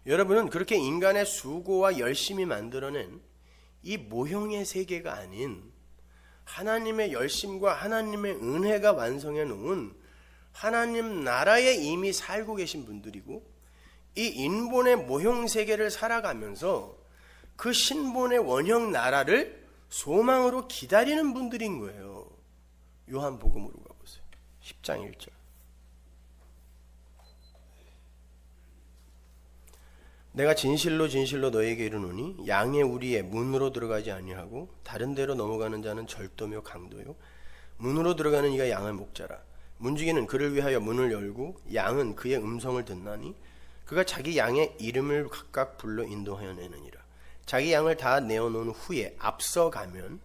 여러분은 그렇게 인간의 수고와 열심히 만들어낸 이 모형의 세계가 아닌 하나님의 열심과 하나님의 은혜가 완성해 놓은 하나님 나라에 이미 살고 계신 분들이고, 이 인본의 모형 세계를 살아가면서 그 신본의 원형 나라를 소망으로 기다리는 분들인 거예요. 요한복음으로 가보세요. 10장 1절. 내가 진실로 진실로 너에게 이르노니 양의 우리의 문으로 들어가지 아니하고 다른 데로 넘어가는 자는 절도며 강도요 문으로 들어가는 이가 양의 목자라. 문지기는 그를 위하여 문을 열고 양은 그의 음성을 듣나니 그가 자기 양의 이름을 각각 불러 인도하여 내느니라. 자기 양을 다 내어놓은 후에 앞서가면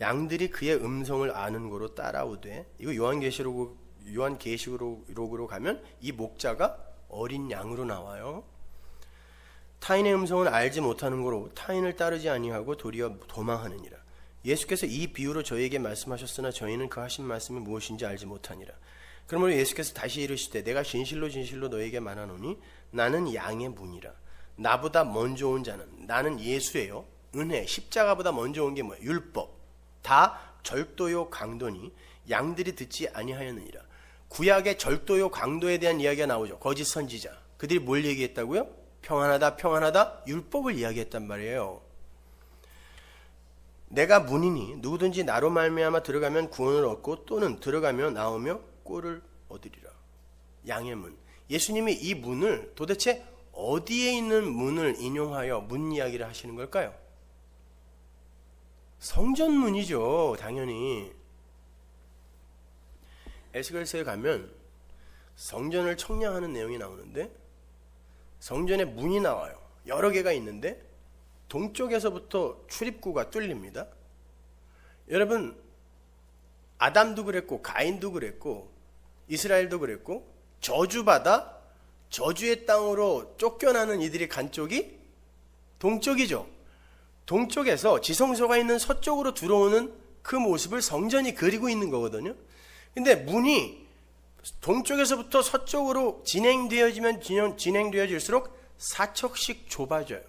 양들이 그의 음성을 아는 거로 따라오되, 이거 요한계시록으로 가면 이 목자가 어린 양으로 나와요. 타인의 음성을 알지 못하는 거로 타인을 따르지 아니하고 도리어 도망하느니라. 예수께서 이 비유로 저희에게 말씀하셨으나 저희는 그 하신 말씀이 무엇인지 알지 못하니라. 그러므로 예수께서 다시 이르시되 내가 진실로 진실로 너에게 말하노니 나는 양의 문이라. 나보다 먼저 온 자는, 나는 예수예요. 은혜, 십자가보다 먼저 온 게 뭐예요? 율법. 다 절도요 강도니 양들이 듣지 아니하였느니라. 구약의 절도요 강도에 대한 이야기가 나오죠. 거짓 선지자. 그들이 뭘 얘기했다고요? 평안하다 평안하다 율법을 이야기했단 말이에요. 내가 문이니 누구든지 나로 말미암아 들어가면 구원을 얻고 또는 들어가며 나오며 꼴을 얻으리라. 양의 문. 예수님이 이 문을 도대체 어디에 있는 문을 인용하여 문 이야기를 하시는 걸까요? 성전문이죠. 당연히. 에스겔서에 가면 성전을 청량하는 내용이 나오는데 성전에 문이 나와요. 여러 개가 있는데 동쪽에서부터 출입구가 뚫립니다. 여러분, 아담도 그랬고 가인도 그랬고 이스라엘도 그랬고 저주받아 저주의 땅으로 쫓겨나는 이들이 간 쪽이 동쪽이죠. 동쪽에서 지성소가 있는 서쪽으로 들어오는 그 모습을 성전이 그리고 있는 거거든요. 근데 문이 동쪽에서부터 서쪽으로 진행되어질수록 4척씩 좁아져요.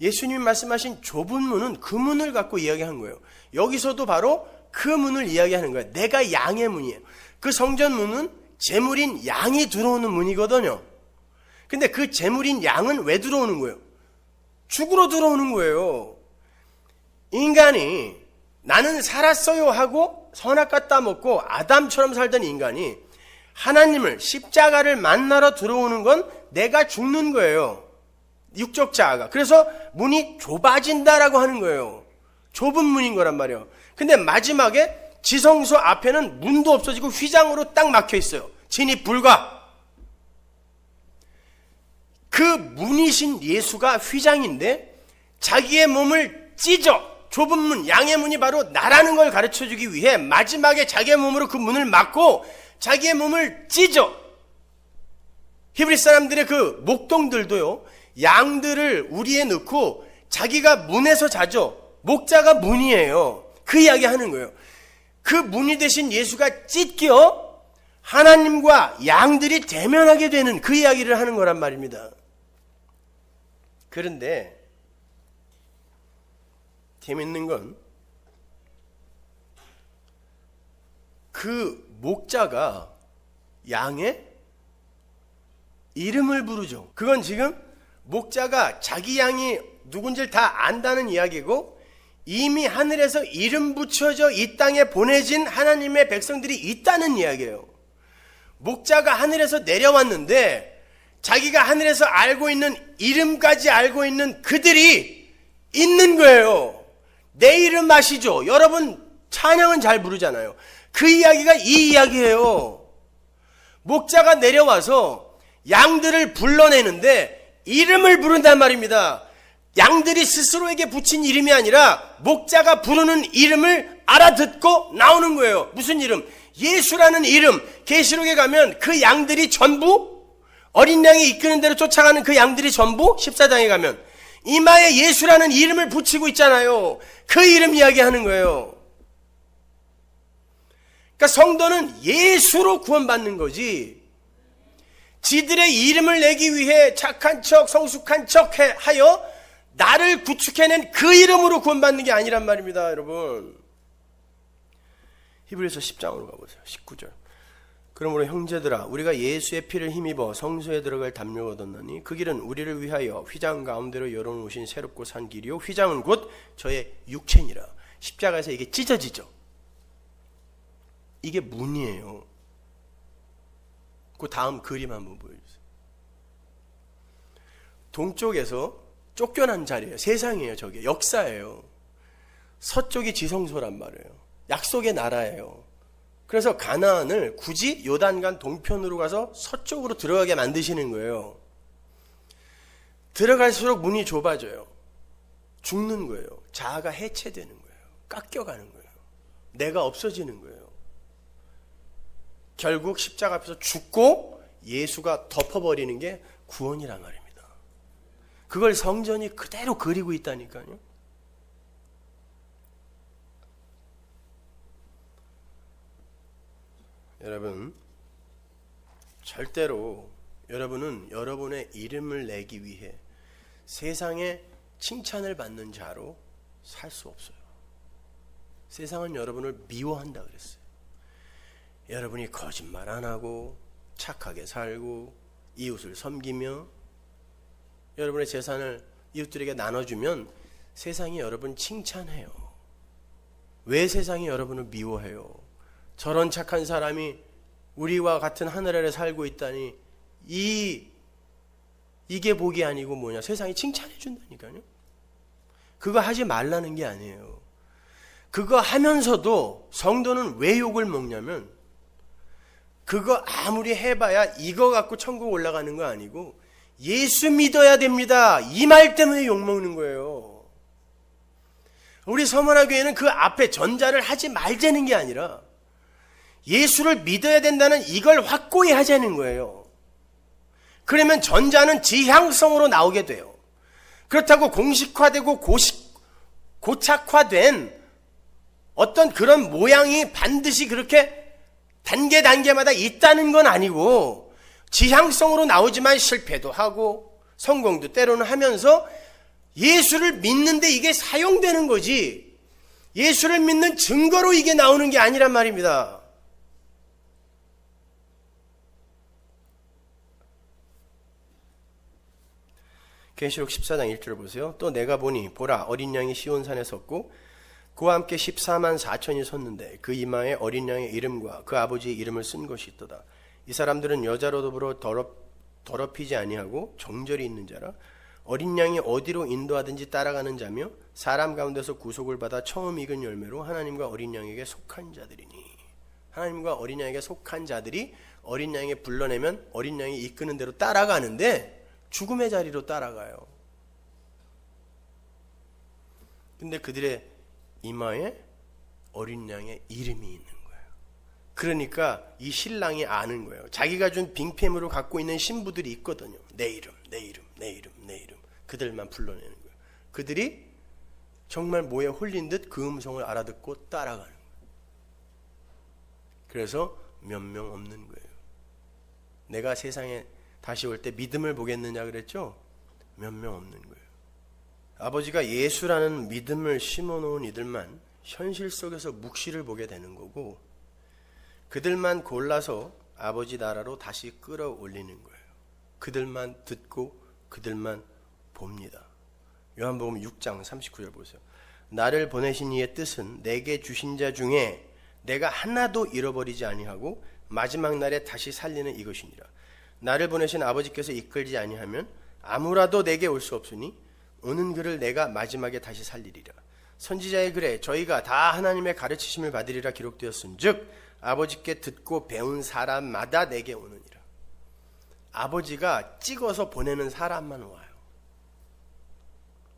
예수님이 말씀하신 좁은 문은 그 문을 갖고 이야기한 거예요. 여기서도 바로 그 문을 이야기하는 거예요. 내가 양의 문이에요. 그 성전 문은 제물인 양이 들어오는 문이거든요. 근데 그 제물인 양은 왜 들어오는 거예요? 죽으러 들어오는 거예요. 인간이 나는 살았어요 하고 선악과 따먹고 아담처럼 살던 인간이 하나님을 십자가를 만나러 들어오는 건 내가 죽는 거예요. 육적 자아가. 그래서 문이 좁아진다라고 하는 거예요. 좁은 문인 거란 말이에요. 근데 마지막에 지성소 앞에는 문도 없어지고 휘장으로 딱 막혀 있어요. 진입 불가. 그 문이신 예수가 휘장인데 자기의 몸을 찢어 좁은 문, 양의 문이 바로 나라는 걸 가르쳐주기 위해 마지막에 자기의 몸으로 그 문을 막고 자기의 몸을 찢어. 히브리 사람들의 그 목동들도요, 양들을 우리에 넣고 자기가 문에서 자죠. 목자가 문이에요. 그 이야기 하는 거예요. 그 문이 되신 예수가 찢겨 하나님과 양들이 대면하게 되는 그 이야기를 하는 거란 말입니다. 그런데 재밌는 건 그 목자가 양의 이름을 부르죠. 그건 지금 목자가 자기 양이 누군지를 다 안다는 이야기고, 이미 하늘에서 이름 붙여져 이 땅에 보내진 하나님의 백성들이 있다는 이야기예요. 목자가 하늘에서 내려왔는데 자기가 하늘에서 알고 있는 이름까지 알고 있는 그들이 있는 거예요. 내 이름 아시죠? 여러분 찬양은 잘 부르잖아요. 그 이야기가 이 이야기예요. 목자가 내려와서 양들을 불러내는데 이름을 부른단 말입니다. 양들이 스스로에게 붙인 이름이 아니라 목자가 부르는 이름을 알아듣고 나오는 거예요. 무슨 이름? 예수라는 이름. 계시록에 가면 그 양들이 전부, 어린 양이 이끄는 대로 쫓아가는 그 양들이 전부 14장에 가면 이마에 예수라는 이름을 붙이고 있잖아요. 그 이름 이야기하는 거예요. 그러니까 성도는 예수로 구원받는 거지, 지들의 이름을 내기 위해 착한 척, 성숙한 척 하여 나를 구축해낸 그 이름으로 구원받는 게 아니란 말입니다, 여러분. 히브리서 10장으로 가보세요. 19절. 그러므로 형제들아, 우리가 예수의 피를 힘입어 성소에 들어갈 담력을 얻었나니 그 길은 우리를 위하여 휘장 가운데로 열어놓으신 새롭고 산 길이요, 휘장은 곧 저의 육체니라. 십자가에서 이게 찢어지죠. 이게 문이에요. 그 다음 그림 한번 보여주세요. 동쪽에서 쫓겨난 자리예요. 세상이에요. 저게 역사예요. 서쪽이 지성소란 말이에요. 약속의 나라예요. 그래서 가나안을 굳이 요단강 동편으로 가서 서쪽으로 들어가게 만드시는 거예요. 들어갈수록 문이 좁아져요. 죽는 거예요. 자아가 해체되는 거예요. 깎여가는 거예요. 내가 없어지는 거예요. 결국 십자가 앞에서 죽고 예수가 덮어버리는 게 구원이란 말입니다. 그걸 성전이 그대로 그리고 있다니까요. 여러분, 절대로 여러분은 여러분의 이름을 내기 위해 세상에 칭찬을 받는 자로 살 수 없어요. 세상은 여러분을 미워한다 그랬어요. 여러분이 거짓말 안 하고 착하게 살고 이웃을 섬기며 여러분의 재산을 이웃들에게 나눠주면 세상이 여러분 칭찬해요. 왜 세상이 여러분을 미워해요? 저런 착한 사람이 우리와 같은 하늘 아래 살고 있다니 이게 복이 아니고 뭐냐. 세상이 칭찬해 준다니까요. 그거 하지 말라는 게 아니에요. 그거 하면서도 성도는 왜 욕을 먹냐면 그거 아무리 해봐야 이거 갖고 천국 올라가는 거 아니고 예수 믿어야 됩니다. 이 말 때문에 욕 먹는 거예요. 우리 서문화교회는 그 앞에 전자를 하지 말자는 게 아니라 예수를 믿어야 된다는 이걸 확고히 하자는 거예요. 그러면 전자는 지향성으로 나오게 돼요. 그렇다고 공식화되고 고착화된 어떤 그런 모양이 반드시 그렇게 단계마다 있다는 건 아니고 지향성으로 나오지만 실패도 하고 성공도 때로는 하면서 예수를 믿는데 이게 사용되는 거지 예수를 믿는 증거로 이게 나오는 게 아니란 말입니다. 계시록 14장 1절을 보세요. 또 내가 보니 보라 어린 양이 시온산에 섰고 그와 함께 14만 4천이 섰는데 그 이마에 어린 양의 이름과 그 아버지의 이름을 쓴 것이 있도다. 이 사람들은 여자로 더불어 더럽히지 아니하고 정절이 있는 자라. 어린 양이 어디로 인도하든지 따라가는 자며 사람 가운데서 구속을 받아 처음 익은 열매로 하나님과 어린 양에게 속한 자들이니. 하나님과 어린 양에게 속한 자들이 어린 양이 불러내면 어린 양이 이끄는 대로 따라가는데 죽음의 자리로 따라가요. 근데 그들의 이마에 어린 양의 이름이 있는 거예요. 그러니까 이 신랑이 아는 거예요. 자기가 준 빙패물을 갖고 있는 신부들이 있거든요. 내 이름, 내 이름, 내 이름, 내 이름. 그들만 불러내는 거예요. 그들이 정말 뭐에 홀린 듯 그 음성을 알아듣고 따라가는 거예요. 그래서 몇 명 없는 거예요. 내가 세상에 다시 올 때 믿음을 보겠느냐 그랬죠? 몇 명 없는 거예요. 아버지가 예수라는 믿음을 심어놓은 이들만 현실 속에서 묵시를 보게 되는 거고 그들만 골라서 아버지 나라로 다시 끌어올리는 거예요. 그들만 듣고 그들만 봅니다. 요한복음 6장 39절 보세요. 나를 보내신 이의 뜻은 내게 주신 자 중에 내가 하나도 잃어버리지 아니하고 마지막 날에 다시 살리는 이것이니라. 나를 보내신 아버지께서 이끌지 아니하면 아무라도 내게 올 수 없으니 오는 그를 내가 마지막에 다시 살리리라. 선지자의 글에 저희가 다 하나님의 가르치심을 받으리라 기록되었은즉 아버지께 듣고 배운 사람마다 내게 오느니라. 아버지가 찍어서 보내는 사람만 와요.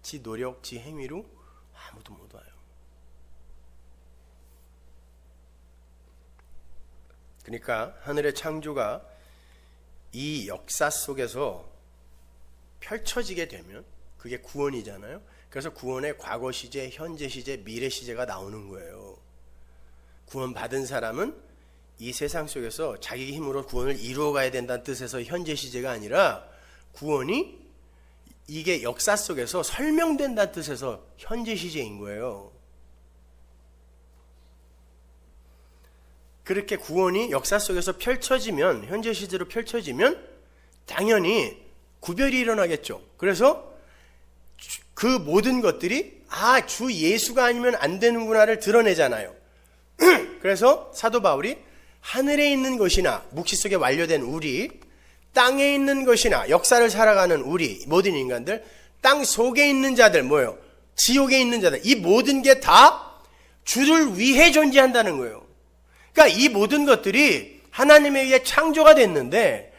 지 노력, 지 행위로 아무도 못 와요. 그러니까 하늘의 창조가 이 역사 속에서 펼쳐지게 되면 그게 구원이잖아요. 그래서 구원의 과거 시제, 현재 시제, 미래 시제가 나오는 거예요. 구원 받은 사람은 이 세상 속에서 자기 힘으로 구원을 이루어가야 된다는 뜻에서 현재 시제가 아니라 구원이 이게 역사 속에서 설명된다는 뜻에서 현재 시제인 거예요. 그렇게 구원이 역사 속에서 펼쳐지면, 현재 시제로 펼쳐지면 당연히 구별이 일어나겠죠. 그래서 그 모든 것들이 주 예수가 아니면 안 되는구나를 드러내잖아요. 그래서 사도 바울이 하늘에 있는 것이나 묵시 속에 완료된 우리, 땅에 있는 것이나 역사를 살아가는 우리 모든 인간들, 땅 속에 있는 자들, 뭐예요? 지옥에 있는 자들, 이 모든 게 다 주를 위해 존재한다는 거예요. 그러니까 이 모든 것들이 하나님에 의해 창조가 됐는데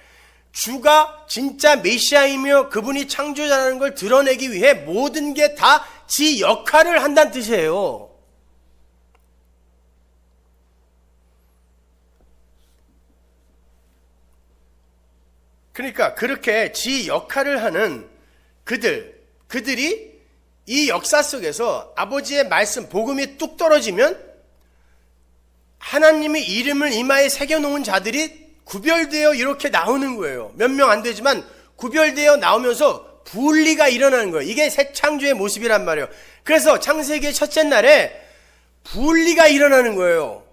주가 진짜 메시아이며 그분이 창조자라는 걸 드러내기 위해 모든 게 다 지 역할을 한다는 뜻이에요. 그러니까 그렇게 지 역할을 하는 그들이 이 역사 속에서 아버지의 말씀, 복음이 뚝 떨어지면 하나님의 이름을 이마에 새겨놓은 자들이 구별되어 이렇게 나오는 거예요. 몇 명 안 되지만 구별되어 나오면서 분리가 일어나는 거예요. 이게 새 창조의 모습이란 말이에요. 그래서 창세기의 첫째 날에 분리가 일어나는 거예요.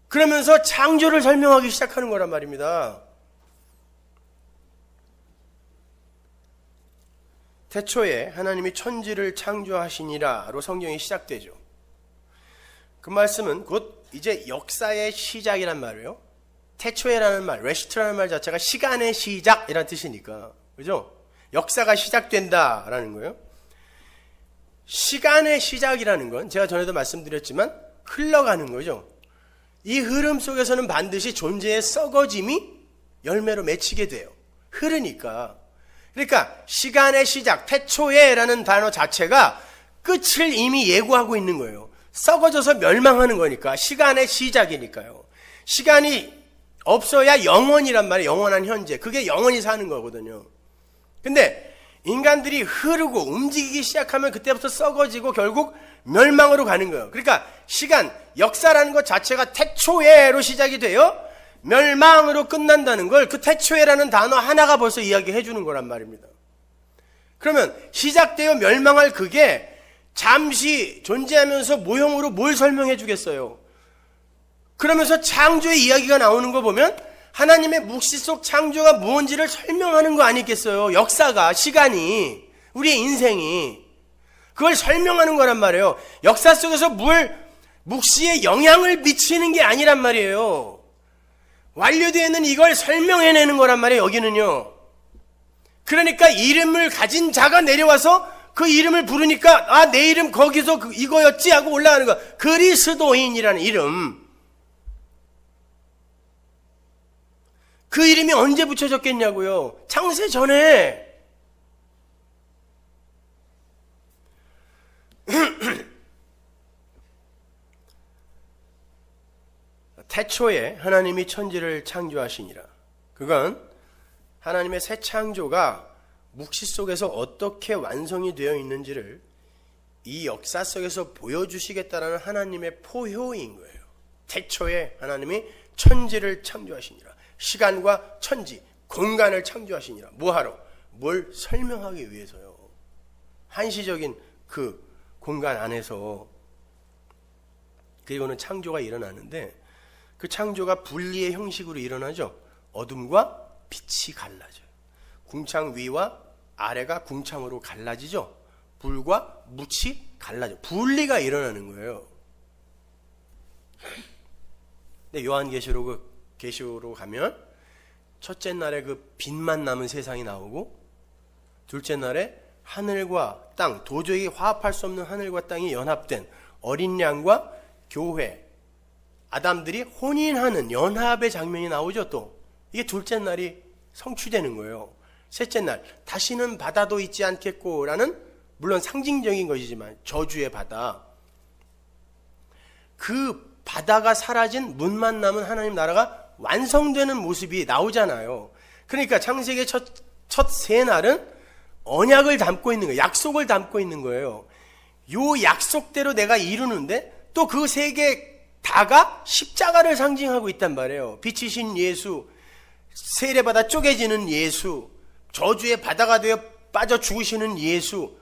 그러면서 창조를 설명하기 시작하는 거란 말입니다. 태초에 하나님이 천지를 창조하시니라로 성경이 시작되죠. 그 말씀은 곧 이제 역사의 시작이란 말이에요. 태초에라는 말, 레시트라는 말 자체가 시간의 시작이라는 뜻이니까, 그죠? 역사가 시작된다라는 거예요. 시간의 시작이라는 건 제가 전에도 말씀드렸지만 흘러가는 거죠. 이 흐름 속에서는 반드시 존재의 썩어짐이 열매로 맺히게 돼요. 흐르니까. 그러니까 시간의 시작, 태초에라는 단어 자체가 끝을 이미 예고하고 있는 거예요. 썩어져서 멸망하는 거니까, 시간의 시작이니까요. 시간이 없어야 영원이란 말이에요. 영원한 현재. 그게 영원히 사는 거거든요. 근데 인간들이 흐르고 움직이기 시작하면 그때부터 썩어지고 결국 멸망으로 가는 거예요. 그러니까 시간, 역사라는 것 자체가 태초에로 시작이 돼요. 멸망으로 끝난다는 걸 그 태초에라는 단어 하나가 벌써 이야기해 주는 거란 말입니다. 그러면 시작되어 멸망할 그게 잠시 존재하면서 모형으로 뭘 설명해 주겠어요? 그러면서 창조의 이야기가 나오는 거 보면 하나님의 묵시 속 창조가 무언지를 설명하는 거 아니겠어요? 역사가, 시간이, 우리의 인생이 그걸 설명하는 거란 말이에요. 역사 속에서 묵시에 영향을 미치는 게 아니란 말이에요. 완료되어 있는 이걸 설명해내는 거란 말이에요. 여기는요. 그러니까 이름을 가진 자가 내려와서 그 이름을 부르니까 내 이름 거기서 이거였지 하고 올라가는 거. 그리스도인이라는 이름. 그 이름이 언제 붙여졌겠냐고요? 창세 전에. 태초에 하나님이 천지를 창조하시니라. 그건 하나님의 새 창조가 묵시 속에서 어떻게 완성이 되어 있는지를 이 역사 속에서 보여주시겠다라는 하나님의 포효인 거예요. 태초에 하나님이 천지를 창조하시니라. 시간과 천지, 공간을 창조하시니라. 뭐하러? 뭘 설명하기 위해서요. 한시적인 그 공간 안에서. 그리고는 창조가 일어나는데 그 창조가 분리의 형식으로 일어나죠. 어둠과 빛이 갈라져요. 궁창 위와 아래가 궁창으로 갈라지죠. 불과 묻이 갈라져. 분리가 일어나는 거예요. 근데 요한계시록 가면 첫째 날에 그 빛만 남은 세상이 나오고 둘째 날에 하늘과 땅, 도저히 화합할 수 없는 하늘과 땅이 연합된 어린 양과 교회, 아담들이 혼인하는 연합의 장면이 나오죠. 또 이게 둘째 날이 성취되는 거예요. 셋째 날 다시는 바다도 있지 않겠고라는, 물론 상징적인 것이지만 저주의 바다, 그 바다가 사라진 문만 남은 하나님 나라가 완성되는 모습이 나오잖아요. 그러니까 창세기의 첫 세 날은 언약을 담고 있는 거예요. 약속을 담고 있는 거예요. 요 약속대로 내가 이루는데 또 그 세계 다가 십자가를 상징하고 있단 말이에요. 빛이신 예수, 세례받아 쪼개지는 예수, 저주의 바다가 되어 빠져 죽으시는 예수,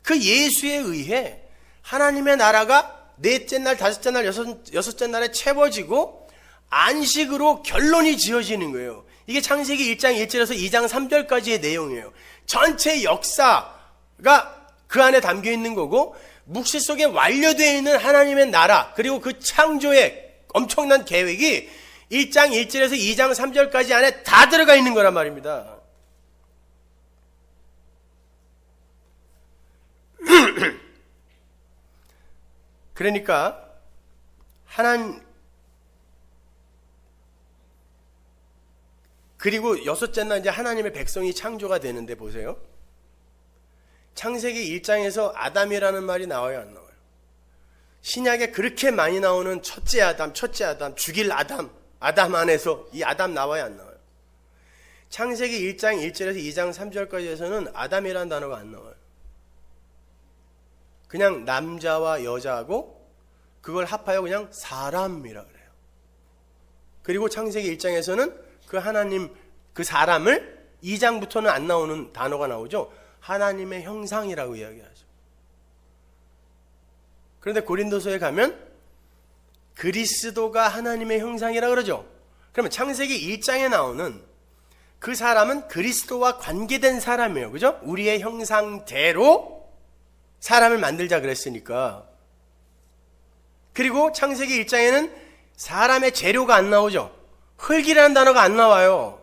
그 예수에 의해 하나님의 나라가 넷째 날, 다섯째 날, 여섯째 날에 채워지고 안식으로 결론이 지어지는 거예요. 이게 창세기 1장 1절에서 2장 3절까지의 내용이에요. 전체 역사가 그 안에 담겨 있는 거고, 묵시 속에 완료되어 있는 하나님의 나라, 그리고 그 창조의 엄청난 계획이 1장 1절에서 2장 3절까지 안에 다 들어가 있는 거란 말입니다. 그러니까 그리고 여섯째 날 이제 하나님의 백성이 창조가 되는데 보세요. 창세기 1장에서 아담이라는 말이 나와요, 안 나와요? 신약에 그렇게 많이 나오는 첫째 아담, 죽일 아담 안에서 이 아담 나와요, 안 나와요? 창세기 1장 1절에서 2장 3절까지에서는 아담이라는 단어가 안 나와요. 그냥 남자와 여자하고 그걸 합하여 그냥 사람이라 그래요. 그리고 창세기 1장에서는 그 하나님, 그 사람을 2장부터는 안 나오는 단어가 나오죠. 하나님의 형상이라고 이야기하죠. 그런데 고린도서에 가면 그리스도가 하나님의 형상이라 그러죠. 그러면 창세기 1장에 나오는 그 사람은 그리스도와 관계된 사람이에요. 그죠? 우리의 형상대로 사람을 만들자 그랬으니까. 그리고 창세기 1장에는 사람의 재료가 안 나오죠. 흙이라는 단어가 안 나와요.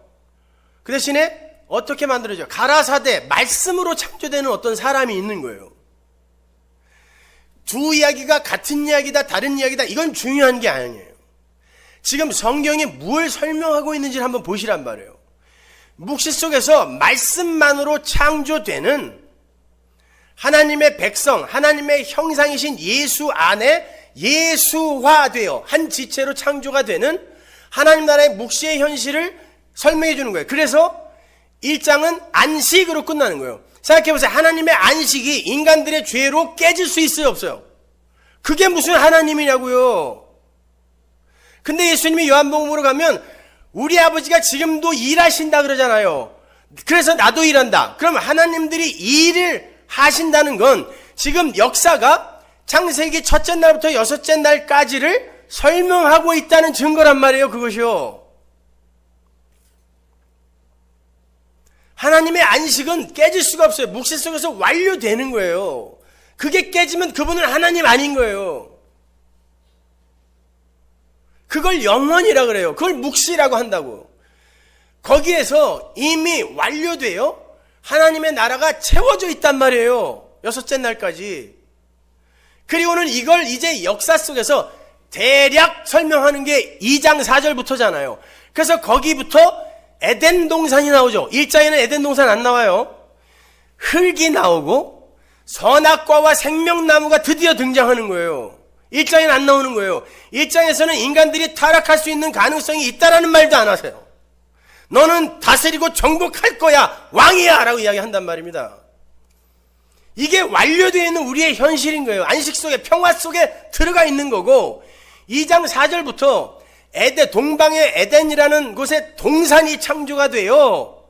그 대신에 어떻게 만들어져요? 가라사대, 말씀으로 창조되는 어떤 사람이 있는 거예요. 두 이야기가 같은 이야기다, 다른 이야기다, 이건 중요한 게 아니에요. 지금 성경이 뭘 설명하고 있는지를 한번 보시란 말이에요. 묵시 속에서 말씀만으로 창조되는 하나님의 백성, 하나님의 형상이신 예수 안에 예수화되어 한 지체로 창조가 되는 하나님 나라의 묵시의 현실을 설명해 주는 거예요. 그래서 1장은 안식으로 끝나는 거예요. 생각해보세요. 하나님의 안식이 인간들의 죄로 깨질 수 있어요, 없어요? 그게 무슨 하나님이냐고요. 근데 예수님이 요한복음으로 가면 우리 아버지가 지금도 일하신다 그러잖아요. 그래서 나도 일한다. 그럼 하나님들이 일을 하신다는 건 지금 역사가 창세기 첫째 날부터 여섯째 날까지를 설명하고 있다는 증거란 말이에요, 그것이요. 하나님의 안식은 깨질 수가 없어요. 묵시 속에서 완료되는 거예요. 그게 깨지면 그분은 하나님 아닌 거예요. 그걸 영원이라 그래요. 그걸 묵시라고 한다고. 거기에서 이미 완료되어 하나님의 나라가 채워져 있단 말이에요. 여섯째 날까지. 그리고는 이걸 이제 역사 속에서 대략 설명하는 게 2장 4절부터잖아요. 그래서 거기부터 에덴 동산이 나오죠. 1장에는 에덴 동산 안 나와요. 흙이 나오고 선악과와 생명나무가 드디어 등장하는 거예요. 1장에는 안 나오는 거예요. 1장에서는 인간들이 타락할 수 있는 가능성이 있다라는 말도 안 하세요. 너는 다스리고 정복할 거야, 왕이야 라고 이야기한단 말입니다. 이게 완료되어 있는 우리의 현실인 거예요. 안식 속에, 평화 속에 들어가 있는 거고, 2장 4절부터 동방의 에덴이라는 곳에 동산이 창조가 돼요.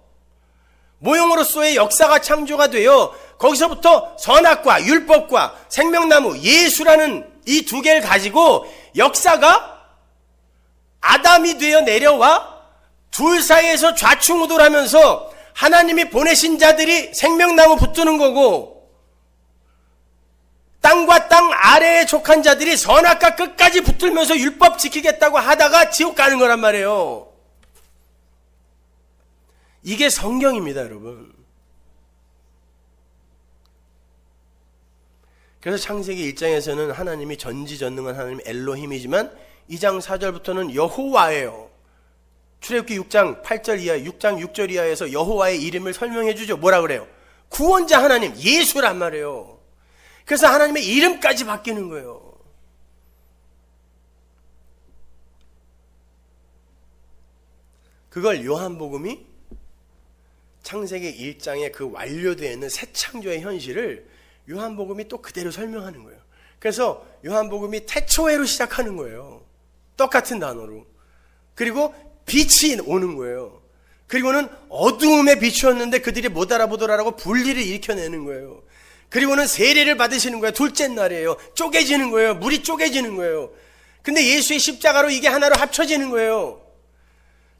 모형으로서의 역사가 창조가 돼요. 거기서부터 선악과 율법과 생명나무, 예수라는 이 두 개를 가지고 역사가 아담이 되어 내려와 둘 사이에서 좌충우돌하면서 하나님이 보내신 자들이 생명나무 붙드는 거고, 땅과 땅 아래에 족한 자들이 선악과 끝까지 붙들면서 율법 지키겠다고 하다가 지옥 가는 거란 말이에요. 이게 성경입니다, 여러분. 그래서 창세기 1장에서는 하나님이 전지전능한 하나님 엘로힘이지만 2장 4절부터는 여호와예요. 출애굽기 6장 8절 이하, 6장 6절 이하에서 여호와의 이름을 설명해 주죠. 뭐라 그래요? 구원자 하나님, 예수란 말이에요. 그래서 하나님의 이름까지 바뀌는 거예요. 그걸 요한복음이 창세기 1장에 그 완료되어 있는 새 창조의 현실을 요한복음이 또 그대로 설명하는 거예요. 그래서 요한복음이 태초회로 시작하는 거예요. 똑같은 단어로. 그리고 빛이 오는 거예요. 그리고는 어두움에 비추었는데 그들이 못 알아보더라라고 분리를 일으켜내는 거예요. 그리고는 세례를 받으시는 거예요. 둘째 날이에요. 쪼개지는 거예요. 물이 쪼개지는 거예요. 근데 예수의 십자가로 이게 하나로 합쳐지는 거예요.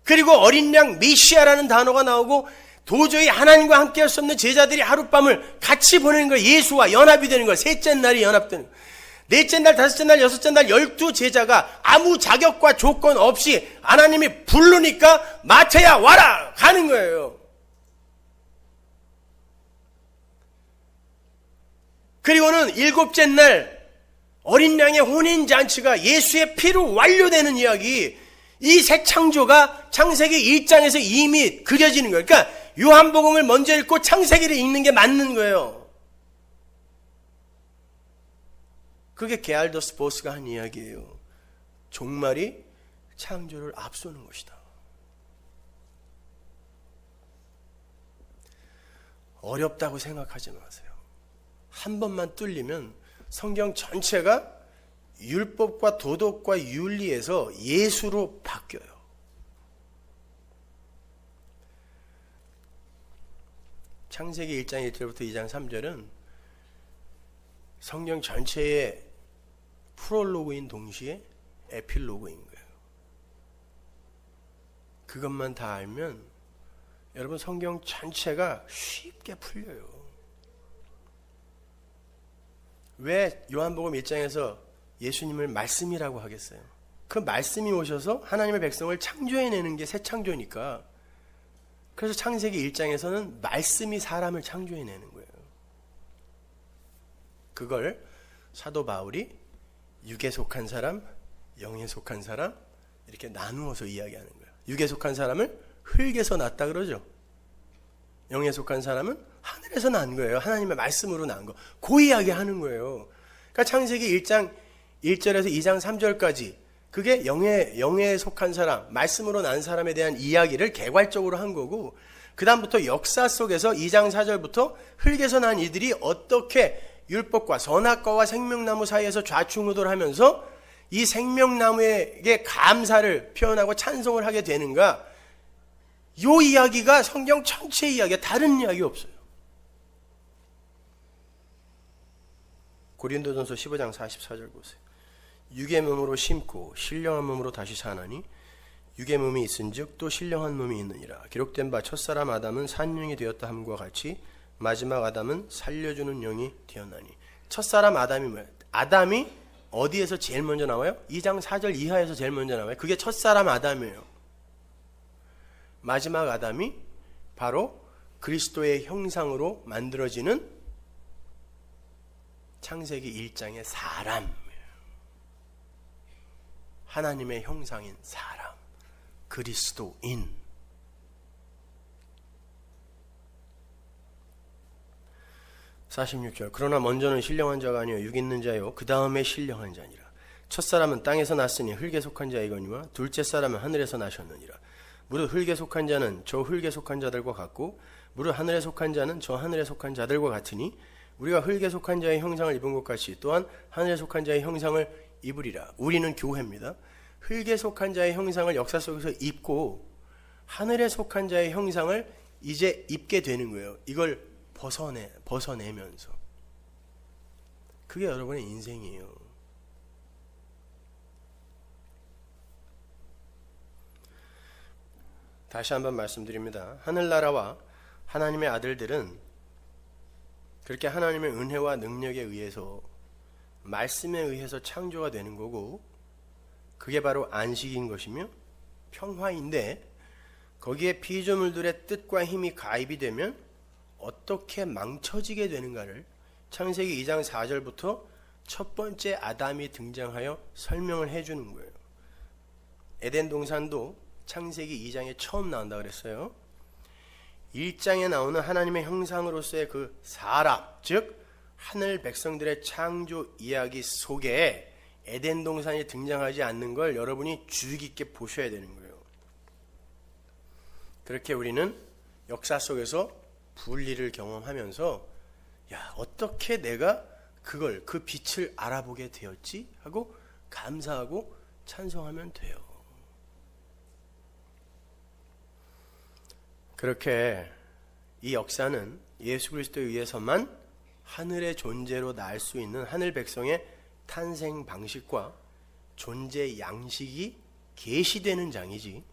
그리고 어린 양 메시아라는 단어가 나오고 도저히 하나님과 함께 할 수 없는 제자들이 하룻밤을 같이 보내는 거예요. 예수와 연합이 되는 거예요. 셋째 날이 연합되는 거예요. 넷째 날, 다섯째 날, 여섯째 날 12제자가 아무 자격과 조건 없이 하나님이 부르니까 마태야 와라 가는 거예요. 그리고는 일곱째 날 어린 양의 혼인잔치가 예수의 피로 완료되는 이야기, 이 새 창조가 창세기 1장에서 이미 그려지는 거예요. 그러니까 요한복음을 먼저 읽고 창세기를 읽는 게 맞는 거예요. 그게 게알더스 보스가 한 이야기예요. 종말이 창조를 앞서는 것이다. 어렵다고 생각하지 마세요. 한 번만 뚫리면 성경 전체가 율법과 도덕과 윤리에서 예수로 바뀌어요. 창세기 1장 1절부터 2장 3절은 성경 전체의 프롤로그인 동시에 에필로그인 거예요. 그것만 다 알면 여러분 성경 전체가 쉽게 풀려요. 왜 요한복음 1장에서 예수님을 말씀이라고 하겠어요? 그 말씀이 오셔서 하나님의 백성을 창조해내는 게 새 창조니까. 그래서 창세기 1장에서는 말씀이 사람을 창조해내는 거예요. 그걸 사도 바울이 육에 속한 사람, 영에 속한 사람 이렇게 나누어서 이야기하는 거예요. 육에 속한 사람을 흙에서 났다 그러죠. 영에 속한 사람은 하늘에서 난 거예요. 하나님의 말씀으로 난 거. 그 이야기 하는 거예요. 그러니까 창세기 1장 1절에서 2장 3절까지 그게 영에 속한 사람, 말씀으로 난 사람에 대한 이야기를 개괄적으로 한 거고, 그 다음부터 역사 속에서 2장 4절부터 흙에서 난 이들이 어떻게 율법과 선악과와 생명나무 사이에서 좌충우돌 하면서 이 생명나무에게 감사를 표현하고 찬송을 하게 되는가, 요 이야기가 성경 전체 이야기야. 다른 이야기 없어요. 고린도전서 15장 44절 보세요. 육의 몸으로 심고 신령한 몸으로 다시 사나니 육의 몸이 있은즉 또 신령한 몸이 있느니라. 기록된 바 첫사람 아담은 산 영이 되었다 함과 같이 마지막 아담은 살려주는 영이 되었나니. 첫사람 아담이 뭐예요? 아담이 어디에서 제일 먼저 나와요? 2장 4절 이하에서 제일 먼저 나와요. 그게 첫사람 아담이에요. 마지막 아담이 바로 그리스도의 형상으로 만들어지는 창세기 1장의 사람, 하나님의 형상인 사람, 그리스도인. (46절) 그러나 먼저는 신령한 자가 아니요 육 있는 자요 그 다음에 신령한 자니라. 첫사람은 땅에서 났으니 흙에 속한 자이거니와 둘째 사람은 하늘에서 나셨느니라. 무릇 흙에 속한 자는 저 흙에 속한 자들과 같고 무릇 하늘에 속한 자는 저 하늘에 속한 자들과 같으니 우리가 흙에 속한 자의 형상을 입은 것 같이 또한 하늘에 속한 자의 형상을 입으리라. 우리는 교회입니다. 흙에 속한 자의 형상을 역사 속에서 입고 하늘에 속한 자의 형상을 이제 입게 되는 거예요. 이걸 벗어내면서. 그게 여러분의 인생이에요. 다시 한번 말씀드립니다. 하늘나라와 하나님의 아들들은 그렇게 하나님의 은혜와 능력에 의해서, 말씀에 의해서 창조가 되는 거고, 그게 바로 안식인 것이며 평화인데, 거기에 피조물들의 뜻과 힘이 가입이 되면 어떻게 망쳐지게 되는가를 창세기 2장 4절부터 첫 번째 아담이 등장하여 설명을 해주는 거예요. 에덴 동산도 창세기 2장에 처음 나온다 그랬어요. 1장에 나오는 하나님의 형상으로서의 그 사람, 즉 하늘 백성들의 창조 이야기 속에 에덴 동산이 등장하지 않는 걸 여러분이 주의 깊게 보셔야 되는 거예요. 그렇게 우리는 역사 속에서 분리를 경험하면서, 야, 어떻게 내가 그 빛을 알아보게 되었지? 하고 감사하고 찬송하면 돼요. 그렇게 이 역사는 예수 그리스도에 의해서만 하늘의 존재로 날 수 있는 하늘 백성의 탄생 방식과 존재 양식이 계시되는 장이지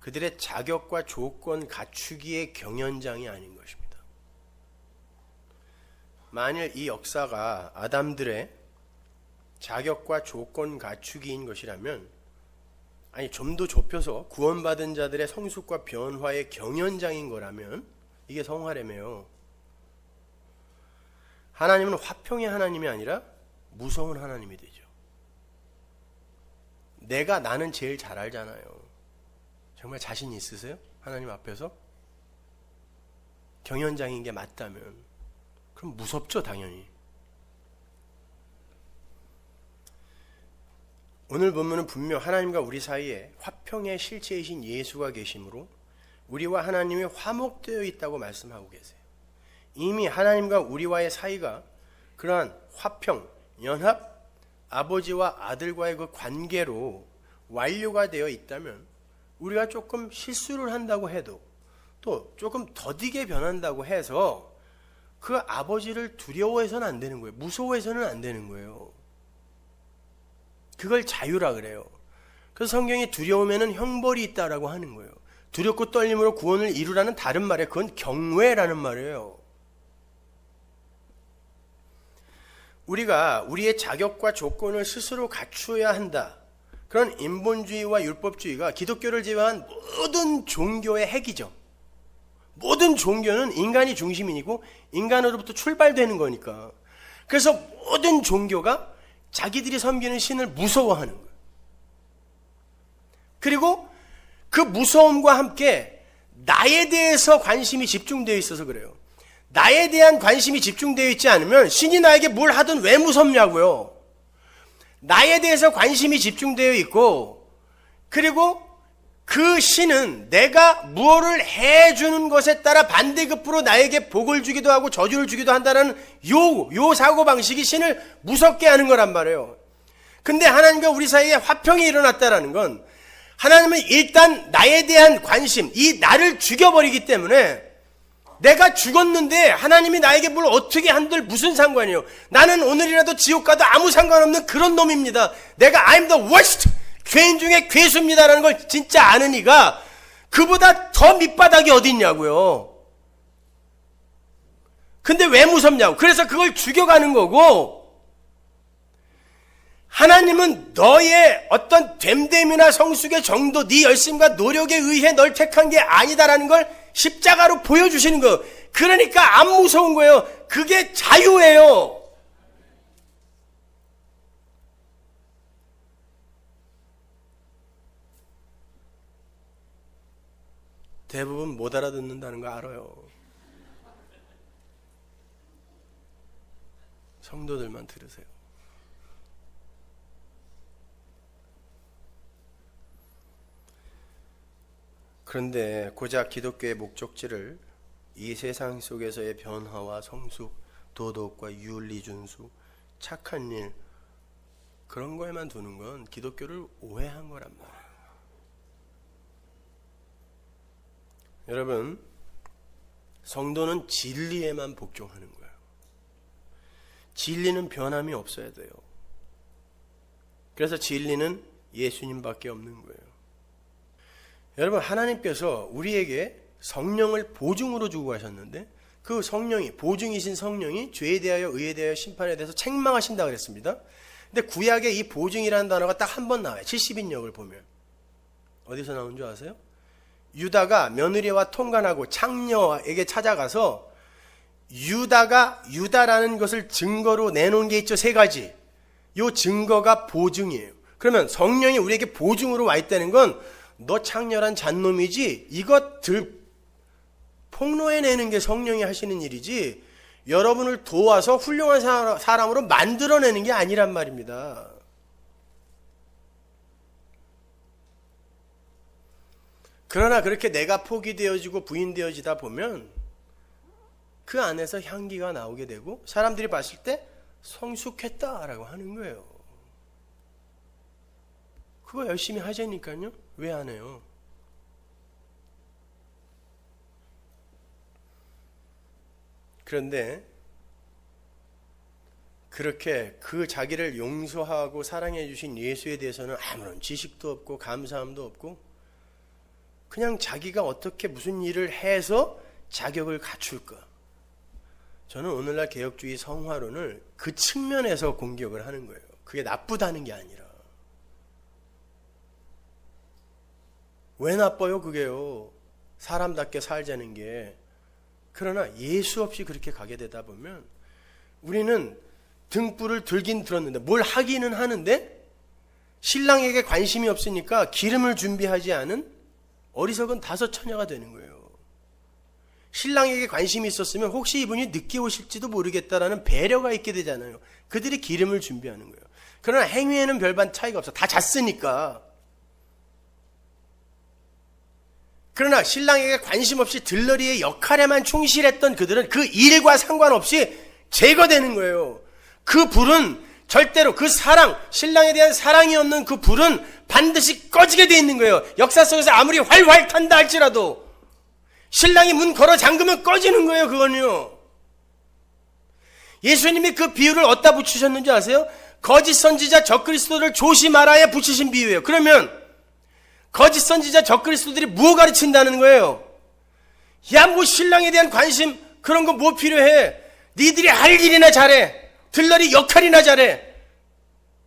그들의 자격과 조건 갖추기의 경연장이 아닌 것입니다. 만일 이 역사가 아담들의 자격과 조건 갖추기인 것이라면, 아니 좀 더 좁혀서 구원받은 자들의 성숙과 변화의 경연장인 거라면 이게 성화라며요. 하나님은 화평의 하나님이 아니라 무서운 하나님이 되죠. 나는 제일 잘 알잖아요. 정말 자신 있으세요? 하나님 앞에서? 경연장인 게 맞다면 그럼 무섭죠, 당연히. 오늘 본문은 분명 하나님과 우리 사이에 화평의 실체이신 예수가 계심으로 우리와 하나님이 화목되어 있다고 말씀하고 계세요. 이미 하나님과 우리와의 사이가 그러한 화평, 연합, 아버지와 아들과의 그 관계로 완료가 되어 있다면 우리가 조금 실수를 한다고 해도 또 조금 더디게 변한다고 해서 그 아버지를 두려워해서는 안 되는 거예요. 무서워해서는 안 되는 거예요. 그걸 자유라 그래요. 그래서 성경이 두려움에는 형벌이 있다라고 하는 거예요. 두렵고 떨림으로 구원을 이루라는 다른 말에 그건 경외라는 말이에요. 우리가 우리의 자격과 조건을 스스로 갖추어야 한다. 그런 인본주의와 율법주의가 기독교를 제외한 모든 종교의 핵이죠. 모든 종교는 인간이 중심이고 인간으로부터 출발되는 거니까. 그래서 모든 종교가 자기들이 섬기는 신을 무서워하는 거예요. 그리고 그 무서움과 함께 나에 대해서 관심이 집중되어 있어서 그래요. 나에 대한 관심이 집중되어 있지 않으면 신이 나에게 뭘 하든 왜 무섭냐고요. 나에 대해서 관심이 집중되어 있고 그리고 그 신은 내가 무엇을 해주는 것에 따라 반대급부로 나에게 복을 주기도 하고 저주를 주기도 한다는 요 사고방식이 신을 무섭게 하는 거란 말이에요. 근데 하나님과 우리 사이에 화평이 일어났다는 건 하나님은 일단 나에 대한 관심, 이 나를 죽여버리기 때문에 내가 죽었는데 하나님이 나에게 뭘 어떻게 한들 무슨 상관이에요. 나는 오늘이라도 지옥 가도 아무 상관없는 그런 놈입니다. 내가 I'm the worst, 죄인 중에 괴수입니다라는 걸 진짜 아는 이가 그보다 더 밑바닥이 어디 있냐고요. 근데 왜 무섭냐고. 그래서 그걸 죽여가는 거고, 하나님은 너의 어떤 됨됨이나 성숙의 정도, 네 열심과 노력에 의해 널 택한 게 아니다라는 걸 십자가로 보여주시는 거예요. 그러니까 안 무서운 거예요. 그게 자유예요. 대부분 못 알아듣는다는 거 알아요. 성도들만 들으세요. 그런데 고작 기독교의 목적지를 이 세상 속에서의 변화와 성숙, 도덕과 윤리 준수, 착한 일, 그런 거에만 두는 건 기독교를 오해한 거란 말이에요. 여러분, 성도는 진리에만 복종하는 거예요. 진리는 변함이 없어야 돼요. 그래서 진리는 예수님밖에 없는 거예요. 여러분, 하나님께서 우리에게 성령을 보증으로 주고 가셨는데 그 성령이, 보증이신 성령이 죄에 대하여 의에 대하여 심판에 대해서 책망하신다 그랬습니다. 근데 구약에 이 보증이라는 단어가 딱 한 번 나와요. 70인역을 보면. 어디서 나온 줄 아세요? 유다가 며느리와 통관하고 창녀에게 찾아가서 유다가 유다라는 것을 증거로 내놓은 게 있죠. 세 가지. 이 증거가 보증이에요. 그러면 성령이 우리에게 보증으로 와 있다는 건 너 창녀란 잔놈이지, 이것들 폭로해내는 게 성령이 하시는 일이지 여러분을 도와서 훌륭한 사람으로 만들어내는 게 아니란 말입니다. 그러나 그렇게 내가 포기되어지고 부인되어지다 보면 그 안에서 향기가 나오게 되고 사람들이 봤을 때 성숙했다라고 하는 거예요. 그거 열심히 하자니까요. 왜 안 해요? 그런데 그렇게 그 자기를 용서하고 사랑해 주신 예수에 대해서는 아무런 지식도 없고 감사함도 없고 그냥 자기가 어떻게 무슨 일을 해서 자격을 갖출까. 저는 오늘날 개혁주의 성화론을 그 측면에서 공격을 하는 거예요. 그게 나쁘다는 게 아니라. 왜 나빠요 그게요. 사람답게 살자는 게. 그러나 예수 없이 그렇게 가게 되다 보면 우리는 등불을 들긴 들었는데 뭘 하기는 하는데 신랑에게 관심이 없으니까 기름을 준비하지 않은 어리석은 다섯 처녀가 되는 거예요. 신랑에게 관심이 있었으면 혹시 이분이 늦게 오실지도 모르겠다라는 배려가 있게 되잖아요. 그들이 기름을 준비하는 거예요. 그러나 행위에는 별반 차이가 없어. 다 잤으니까. 그러나 신랑에게 관심 없이 들러리의 역할에만 충실했던 그들은 그 일과 상관없이 제거되는 거예요. 그 불은 절대로 그 사랑, 신랑에 대한 사랑이 없는 그 불은 반드시 꺼지게 돼 있는 거예요. 역사 속에서 아무리 활활 탄다 할지라도 신랑이 문 걸어 잠그면 꺼지는 거예요. 그건요. 예수님이 그 비유를 어디다 붙이셨는지 아세요? 거짓 선지자 적그리스도를 조심하라에 붙이신 비유예요. 그러면 거짓 선지자 적그리스도들이 뭐 가르친다는 거예요? 야, 뭐 신랑에 대한 관심 그런 거 뭐 필요해? 니들이 할 일이나 잘해. 들러리 역할이나 잘해.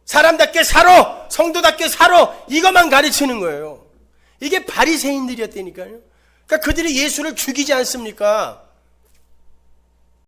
사람답게 살아. 성도답게 살아. 이것만 가르치는 거예요. 이게 바리새인들이었다니까요. 그러니까 그들이 예수를 죽이지 않습니까?